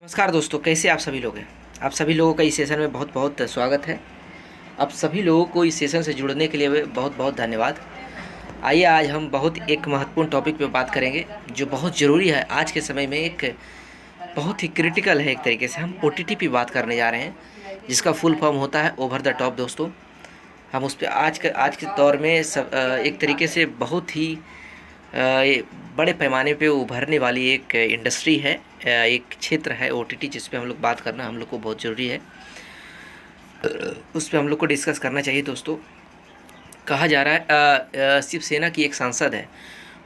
नमस्कार दोस्तों, कैसे आप सभी लोग हैं। आप सभी लोगों का इस सेशन में बहुत बहुत स्वागत है। आप सभी लोगों को इस सेशन से जुड़ने के लिए बहुत बहुत धन्यवाद। आइए आज हम बहुत एक महत्वपूर्ण टॉपिक पे बात करेंगे जो बहुत ज़रूरी है आज के समय में, एक बहुत ही क्रिटिकल है। एक तरीके से हम OTT पे बात करने जा रहे हैं जिसका फुल फॉर्म होता है ओवर द टॉप। दोस्तों, हम उस पर आज के दौर में एक तरीके से बहुत ही ये बड़े पैमाने पे उभरने वाली एक इंडस्ट्री है, एक क्षेत्र है OTT, जिस पे हम लोग बात करना हम लोग को बहुत ज़रूरी है। उस पर हम लोग को डिस्कस करना चाहिए। दोस्तों, कहा जा रहा है शिवसेना की एक सांसद है,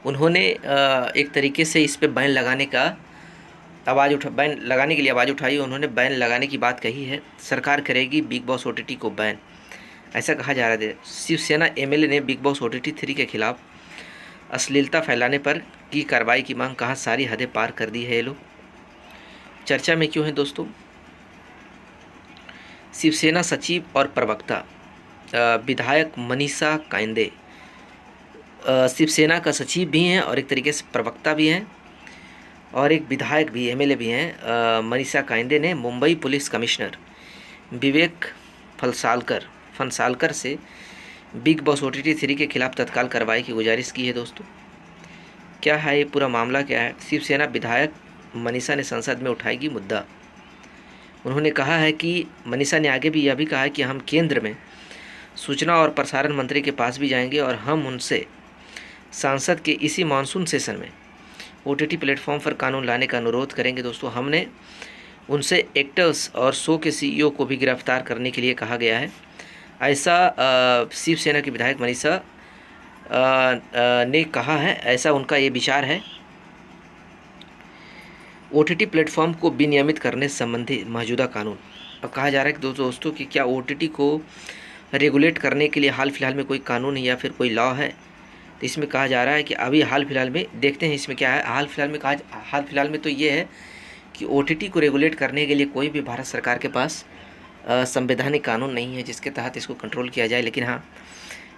उन्होंने एक तरीके से इस पे बैन लगाने के लिए आवाज़ उठाई। उन्होंने बैन लगाने की बात कही है, सरकार करेगी बिग बॉस OTT को बैन, ऐसा कहा जा रहा है। शिवसेना MLA ने बिग बॉस OTT 3 के खिलाफ अश्लीलता फैलाने पर की कार्रवाई की मांग, कहा सारी हदें पार कर दी है ये लोग। चर्चा में क्यों है दोस्तों? शिवसेना सचिव और प्रवक्ता विधायक मनीषा कायंदे शिवसेना का सचिव भी हैं और एक तरीके से प्रवक्ता भी हैं और एक विधायक भी MLA भी हैं। मनीषा कायंदे ने मुंबई पुलिस कमिश्नर विवेक फंसालकर से बिग बॉस OTT 3 के खिलाफ तत्काल कार्रवाई की गुजारिश की है। दोस्तों, क्या है ये पूरा मामला, क्या है? शिवसेना विधायक मनीषा ने संसद में उठाएगी मुद्दा। उन्होंने कहा है कि मनीषा ने आगे भी यह भी कहा है कि हम केंद्र में सूचना और प्रसारण मंत्री के पास भी जाएंगे और हम उनसे सांसद के इसी मानसून सेशन में OTT प्लेटफॉर्म पर कानून लाने का अनुरोध करेंगे। दोस्तों, हमने उनसे एक्टर्स और शो के CEO को भी गिरफ्तार करने के लिए कहा गया है, ऐसा शिवसेना की विधायक मनीषा ने कहा है। ऐसा उनका ये विचार है। OTT प्लेटफॉर्म को विनियमित करने संबंधी मौजूदा कानून, अब कहा जा रहा है कि दोस्तों कि क्या OTT को रेगुलेट करने के लिए हाल फिलहाल में कोई कानून या फिर कोई लॉ है? तो इसमें कहा जा रहा है कि अभी हाल फिलहाल में देखते हैं इसमें क्या है। हाल फिलहाल में तो ये है कि OTT को रेगुलेट करने के लिए कोई भी भारत सरकार के पास संवैधानिक कानून नहीं है जिसके तहत इसको कंट्रोल किया जाए। लेकिन हाँ,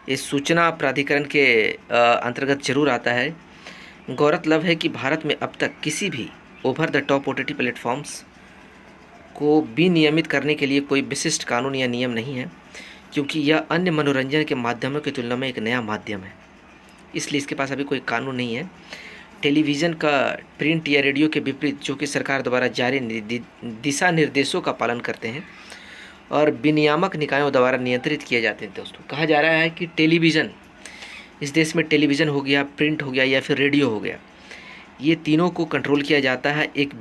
इस सूचना प्राधिकरण के अंतर्गत जरूर आता है। गौरतलब है कि भारत में अब तक किसी भी over the top OTT platforms को विनियमित करने के लिए कोई विशिष्ट कानून या नियम नहीं है, क्योंकि यह अन्य मनोरंजन के माध्यमों की तुलना में एक नया माध्यम है, इसलिए इसके पास अभी कोई कानून नहीं है। टेलीविज़न का प्रिंट या रेडियो के विपरीत, जो कि सरकार द्वारा जारी दिशा निर्देशों का पालन करते हैं और विनियामक निकायों द्वारा नियंत्रित किए जाते हैं। दोस्तों, कहा जा रहा है कि टेलीविज़न, इस देश में टेलीविज़न हो गया, प्रिंट हो गया या फिर रेडियो हो गया, ये तीनों को कंट्रोल किया जाता है एक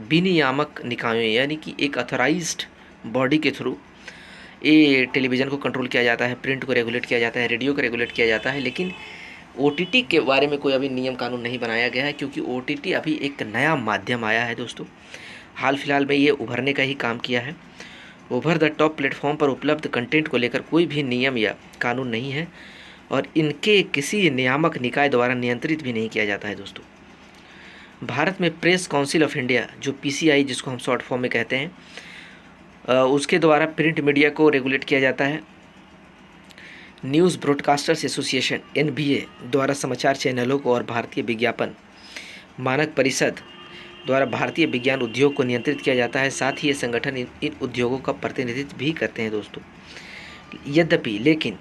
विनियामक निकायों, यानी कि एक अथॉराइज्ड बॉडी के थ्रू ये टेलीविज़न को कंट्रोल किया जाता है, प्रिंट को रेगुलेट किया जाता है, रेडियो को रेगुलेट किया जाता है। लेकिन OTT के बारे में कोई अभी नियम कानून नहीं बनाया गया है, क्योंकि OTT अभी एक नया माध्यम आया है। दोस्तों, हाल फिलहाल में ये उभरने का ही काम किया है। ओवर द टॉप प्लेटफॉर्म पर उपलब्ध कंटेंट को लेकर कोई भी नियम या कानून नहीं है और इनके किसी नियामक निकाय द्वारा नियंत्रित भी नहीं किया जाता है। दोस्तों, भारत में प्रेस काउंसिल ऑफ इंडिया, जो PCI जिसको हम शॉर्ट फॉर्म में कहते हैं, उसके द्वारा प्रिंट मीडिया को रेगुलेट किया जाता है। न्यूज़ ब्रॉडकास्टर्स एसोसिएशन NBA द्वारा समाचार चैनलों को और भारतीय विज्ञापन मानक परिषद द्वारा भारतीय विज्ञान उद्योग को नियंत्रित किया जाता है। साथ ही ये संगठन इन उद्योगों का प्रतिनिधित्व भी करते हैं। दोस्तों, लेकिन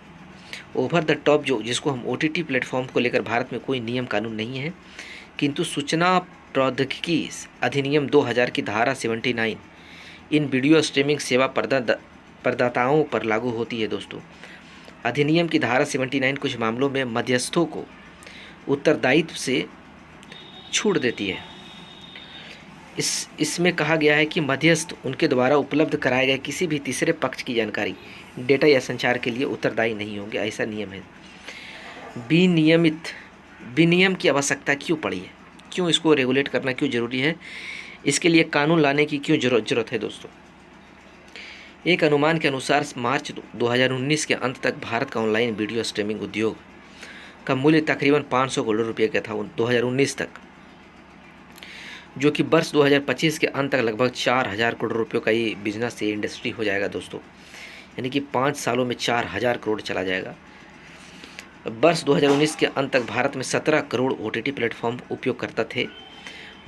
ओवर द टॉप जिसको हम OTT प्लेटफॉर्म को लेकर भारत में कोई नियम कानून नहीं है, किंतु सूचना प्रौद्योगिकी अधिनियम 2000 की धारा 79 इन वीडियो स्ट्रीमिंग सेवा प्रदाताओं पर लागू होती है। दोस्तों, अधिनियम की धारा 79 कुछ मामलों में मध्यस्थों को उत्तरदायित्व से छूट देती है। इसमें कहा गया है कि मध्यस्थ उनके द्वारा उपलब्ध कराए गए किसी भी तीसरे पक्ष की जानकारी, डेटा या संचार के लिए उत्तरदायी नहीं होंगे, ऐसा नियम है। विनियम की आवश्यकता क्यों पड़ी है, क्यों इसको रेगुलेट करना क्यों ज़रूरी है, इसके लिए कानून लाने की क्यों जरूरत है? दोस्तों, एक अनुमान के अनुसार मार्च 2019 के अंत तक भारत का ऑनलाइन वीडियो स्ट्रीमिंग उद्योग का मूल्य तकरीबन 500 करोड़ रुपये का था 2019 तक, जो कि वर्ष 2025 के अंत तक लगभग 4000 करोड़ रुपयों का ये बिजनेस, ये इंडस्ट्री हो जाएगा। दोस्तों, यानी कि 5 सालों में 4000 करोड़ चला जाएगा। वर्ष 2019 के अंत तक भारत में 17 करोड़ OTT प्लेटफॉर्म उपयोग करता थे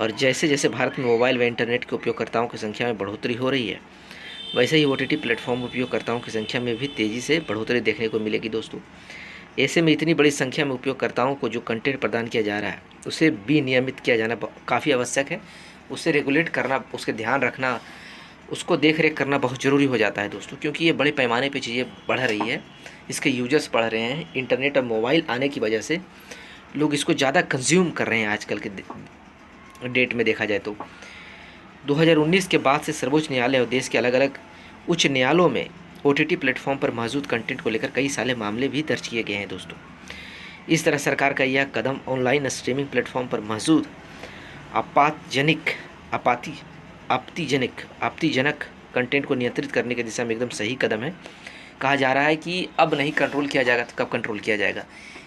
और जैसे जैसे भारत में मोबाइल व इंटरनेट के उपयोगकर्ताओं की संख्या में बढ़ोतरी हो रही है, वैसे ही OTT प्लेटफॉर्म उपयोगकर्ताओं की संख्या में भी तेज़ी से बढ़ोतरी देखने को मिलेगी दोस्तों। ऐसे में इतनी बड़ी संख्या में उपयोगकर्ताओं को जो कंटेंट प्रदान किया जा रहा है, उसे विनियमित किया जाना काफ़ी आवश्यक है। उसे रेगुलेट करना, उसके ध्यान रखना, उसको देख रेख करना बहुत ज़रूरी हो जाता है दोस्तों, क्योंकि ये बड़े पैमाने पे चीज़ें बढ़ रही है, इसके यूजर्स बढ़ रहे हैं। इंटरनेट और मोबाइल आने की वजह से लोग इसको ज़्यादा कंज्यूम कर रहे हैं आजकल के डेट में देखा जाए तो। 2019 के बाद से सर्वोच्च न्यायालय और देश के अलग अलग उच्च न्यायालयों में OTT प्लेटफॉर्म पर मौजूद कंटेंट को लेकर कई सारे मामले भी दर्ज किए गए हैं दोस्तों। इस तरह सरकार का यह कदम ऑनलाइन स्ट्रीमिंग प्लेटफॉर्म पर मौजूद आपत्तिजनक कंटेंट को नियंत्रित करने की दिशा में एकदम सही कदम है। कहा जा रहा है कि अब नहीं कंट्रोल किया जाएगा तो कब कंट्रोल किया जाएगा।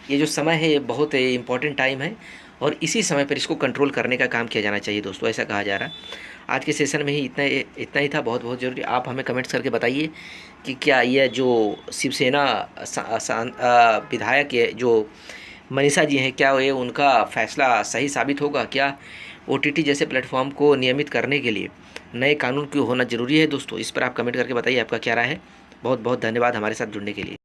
ये जो समय है ये बहुत इंपॉर्टेंट टाइम है और इसी समय पर इसको कंट्रोल करने का काम किया जाना चाहिए दोस्तों, ऐसा कहा जा रहा है। आज के सेशन में ही इतना ही था, बहुत बहुत ज़रूरी। आप हमें कमेंट्स करके बताइए कि क्या यह जो शिवसेना विधायक है जो मनीषा जी हैं, क्या ये उनका फैसला सही साबित होगा? क्या OTT जैसे प्लेटफॉर्म को नियमित करने के लिए नए कानून क्यों होना ज़रूरी है दोस्तों? इस पर आप कमेंट करके बताइए आपका क्या राय है। बहुत बहुत धन्यवाद हमारे साथ जुड़ने के लिए।